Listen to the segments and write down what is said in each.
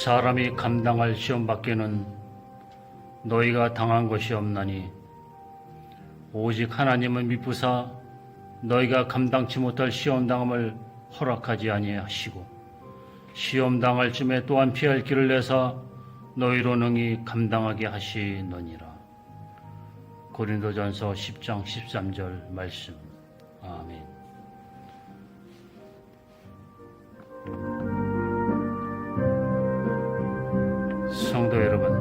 사람이 감당할 시험밖에는 너희가 당한 것이 없나니 오직 하나님은 미쁘사 너희가 감당치 못할 시험당함을 허락하지 아니하시고 시험당할 쯤에 또한 피할 길을 내사 너희로 능히 감당하게 하시느니라. 고린도전서 10장 13절 말씀. 아멘. 성도 여러분,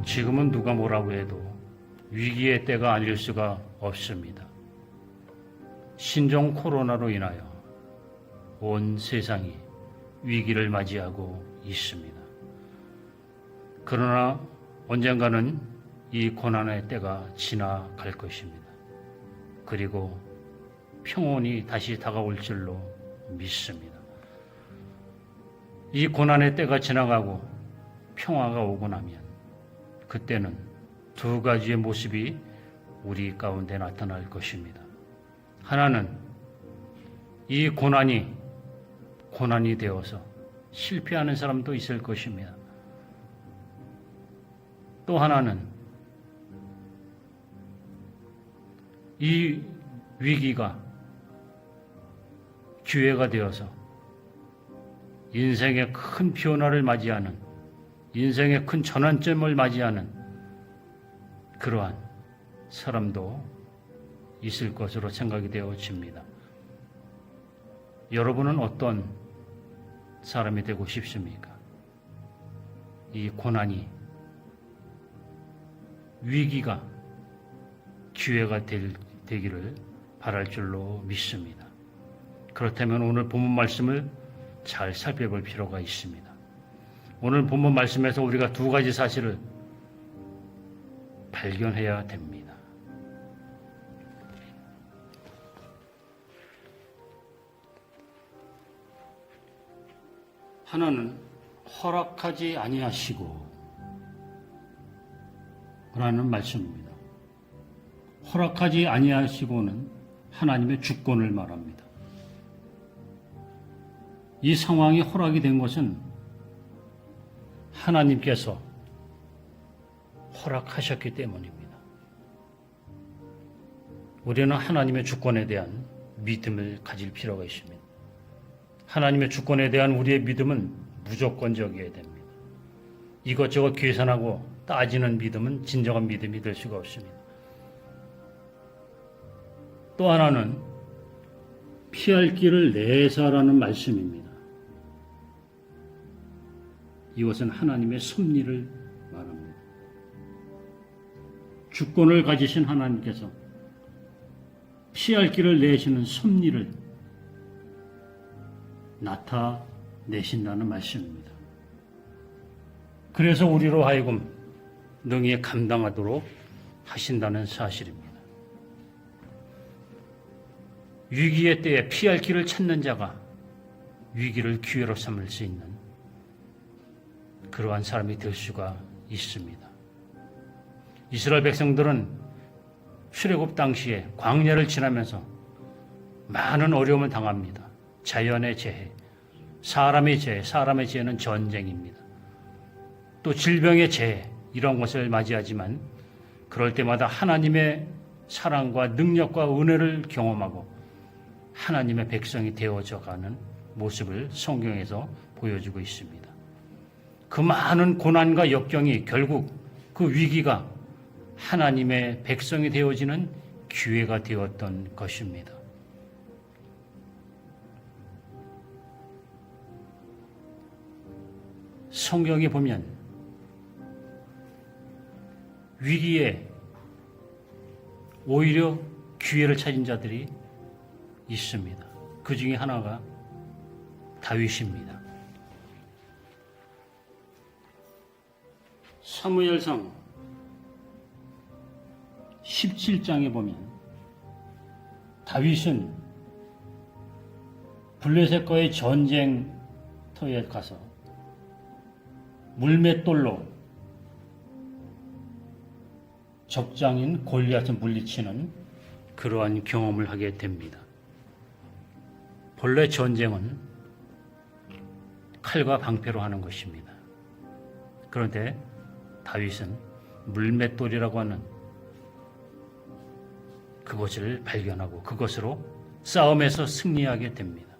지금은 누가 뭐라고 해도 위기의 때가 아닐 수가 없습니다. 신종 코로나로 인하여 온 세상이 위기를 맞이하고 있습니다. 그러나 언젠가는 이 고난의 때가 지나갈 것입니다. 그리고 평온이 다시 다가올 줄로 믿습니다. 이 고난의 때가 지나가고 평화가 오고 나면 그때는 두 가지의 모습이 우리 가운데 나타날 것입니다. 하나는 이 고난이 되어서 실패하는 사람도 있을 것입니다. 또 하나는 이 위기가 기회가 되어서 인생의 큰 변화를 맞이하는, 인생의 큰 전환점을 맞이하는 그러한 사람도 있을 것으로 생각이 되어집니다. 여러분은 어떤 사람이 되고 싶습니까? 이 고난이, 위기가 기회가 되기를 바랄 줄로 믿습니다. 그렇다면 오늘 본문 말씀을 잘 살펴볼 필요가 있습니다. 오늘 본문 말씀에서 우리가 두 가지 사실을 발견해야 됩니다. 하나는 허락하지 아니하시고 라는 말씀입니다. 허락하지 아니하시고는 하나님의 주권을 말합니다. 이 상황이 허락이 된 것은 하나님께서 허락하셨기 때문입니다. 우리는 하나님의 주권에 대한 믿음을 가질 필요가 있습니다. 하나님의 주권에 대한 우리의 믿음은 무조건적이어야 됩니다. 이것저것 계산하고 따지는 믿음은 진정한 믿음이 될 수가 없습니다. 또 하나는 피할 길을 내사라는 말씀입니다. 이것은 하나님의 섭리를 말합니다. 주권을 가지신 하나님께서 피할 길을 내시는 섭리를 나타내신다는 말씀입니다. 그래서 우리로 하여금 능히 감당하도록 하신다는 사실입니다. 위기의 때에 피할 길을 찾는 자가 위기를 기회로 삼을 수 있는 그러한 사람이 될 수가 있습니다. 이스라엘 백성들은 출애굽 당시에 광야를 지나면서 많은 어려움을 당합니다. 자연의 재해, 사람의 재해는 전쟁입니다. 또 질병의 재해, 이런 것을 맞이하지만 그럴 때마다 하나님의 사랑과 능력과 은혜를 경험하고 하나님의 백성이 되어져가는 모습을 성경에서 보여주고 있습니다. 그 많은 고난과 역경이 결국 그 위기가 하나님의 백성이 되어지는 기회가 되었던 것입니다. 성경에 보면 위기에 오히려 기회를 찾은 자들이 있습니다. 그 중에 하나가 다윗입니다. 사무엘상 17장에 보면 다윗은 블레셋과의 전쟁터에 가서 물맷돌로 적장인 골리앗을 물리치는 그러한 경험을 하게 됩니다. 본래 전쟁은 칼과 방패로 하는 것입니다. 그런데 다윗은 물맷돌이라고 하는 그것을 발견하고 그것으로 싸움에서 승리하게 됩니다.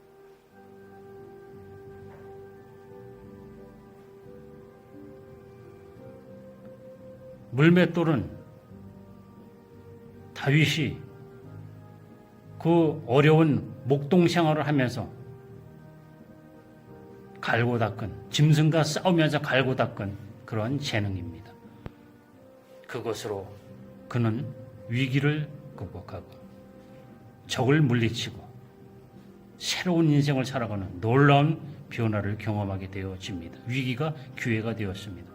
물맷돌은 다윗이 그 어려운 목동 생활을 하면서 갈고 닦은, 짐승과 싸우면서 갈고 닦은 그런 재능입니다. 그것으로 그는 위기를 극복하고 적을 물리치고 새로운 인생을 살아가는 놀라운 변화를 경험하게 되어집니다. 위기가 기회가 되었습니다.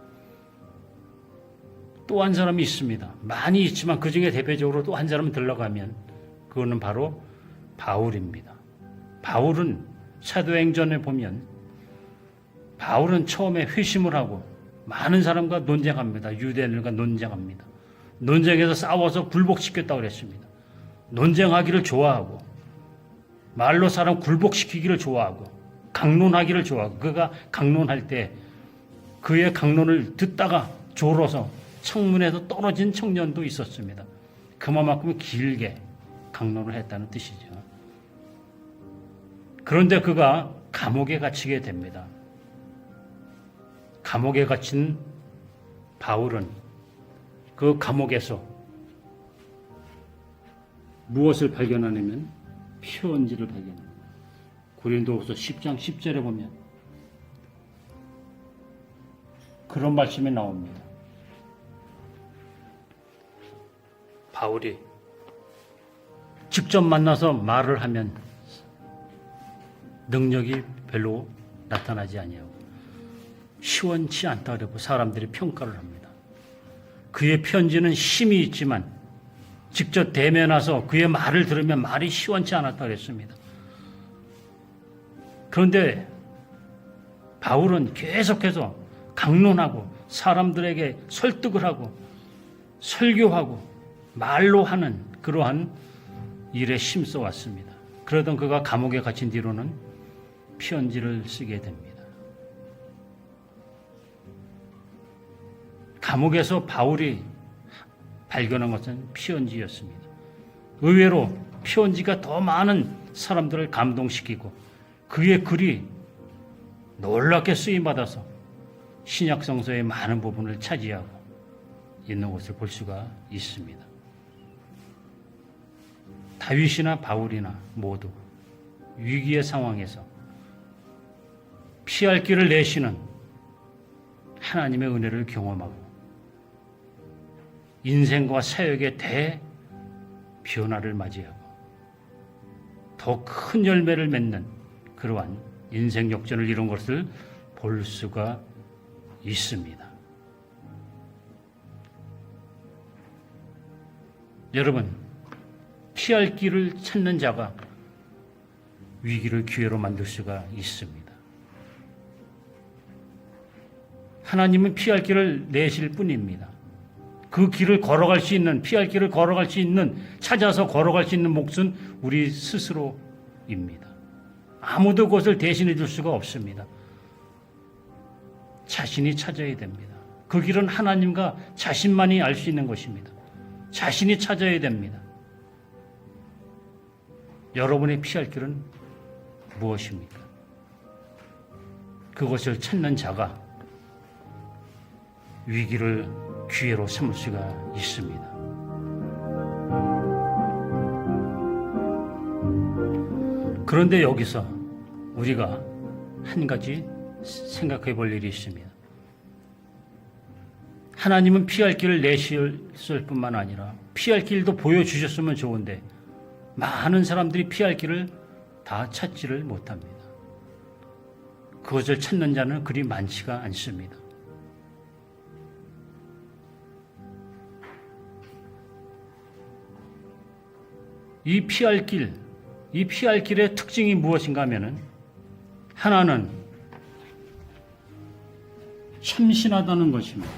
또 한 사람이 있습니다. 많이 있지만 그 중에 대표적으로 또 한 사람을 들러가면 그거는 바로 바울입니다. 바울은 사도행전에 보면 바울은 처음에 회심을 하고 많은 사람과 논쟁합니다. 유대인들과 논쟁합니다. 논쟁에서 싸워서 굴복시켰다고 그랬습니다. 논쟁하기를 좋아하고 말로 사람 굴복시키기를 좋아하고 강론하기를 좋아하고 그가 강론할 때 그의 강론을 듣다가 졸어서 창문에서 떨어진 청년도 있었습니다. 그만큼 길게 강론을 했다는 뜻이죠. 그런데 그가 감옥에 갇히게 됩니다. 감옥에 갇힌 바울은 그 감옥에서 무엇을 발견하냐면 편지를 발견합니다. 고린도후서 10장 10절에 보면 그런 말씀이 나옵니다. 바울이 직접 만나서 말을 하면 능력이 별로 나타나지 아니하고 시원치 않다 그러고 사람들이 평가를 합니다. 그의 편지는 힘이 있지만 직접 대면해서 그의 말을 들으면 말이 시원치 않았다 그랬습니다. 그런데 바울은 계속해서 강론하고 사람들에게 설득을 하고 설교하고 말로 하는 그러한 일에 힘써 왔습니다. 그러던 그가 감옥에 갇힌 뒤로는 편지를 쓰게 됩니다. 감옥에서 바울이 발견한 것은 편지였습니다. 의외로 편지가 더 많은 사람들을 감동시키고 그의 글이 놀랍게 쓰임받아서 신약성서의 많은 부분을 차지하고 있는 것을 볼 수가 있습니다. 다윗이나 바울이나 모두 위기의 상황에서 피할 길을 내시는 하나님의 은혜를 경험하고 인생과 사역의 대변화를 맞이하고 더 큰 열매를 맺는 그러한 인생 역전을 이룬 것을 볼 수가 있습니다. 여러분, 피할 길을 찾는 자가 위기를 기회로 만들 수가 있습니다. 하나님은 피할 길을 내실 뿐입니다. 그 길을 걸어갈 수 있는, 피할 길을 걸어갈 수 있는, 찾아서 걸어갈 수 있는 몫은 우리 스스로입니다. 아무도 그것을 대신해 줄 수가 없습니다. 자신이 찾아야 됩니다. 그 길은 하나님과 자신만이 알 수 있는 것입니다. 자신이 찾아야 됩니다. 여러분의 피할 길은 무엇입니까? 그것을 찾는 자가 위기를 기회로 삼을 수가 있습니다. 그런데 여기서 우리가 한 가지 생각해 볼 일이 있습니다. 하나님은 피할 길을 내셨을 뿐만 아니라 피할 길도 보여주셨으면 좋은데 많은 사람들이 피할 길을 다 찾지를 못합니다. 그것을 찾는 자는 그리 많지가 않습니다. 이 피할 길의 특징이 무엇인가 하면은 하나는 참신하다는 것입니다.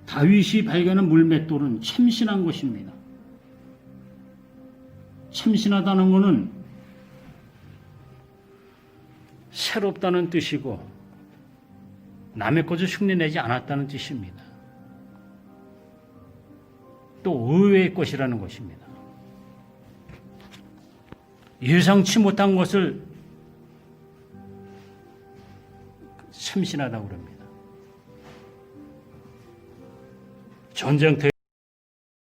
다윗이 발견한 물맷돌은 참신한 것입니다. 참신하다는 것은 새롭다는 뜻이고 남의 것을 흉내내지 않았다는 뜻입니다. 또 의외의 것이라는 것입니다. 예상치 못한 것을 참신하다고 그럽니다. 전쟁터에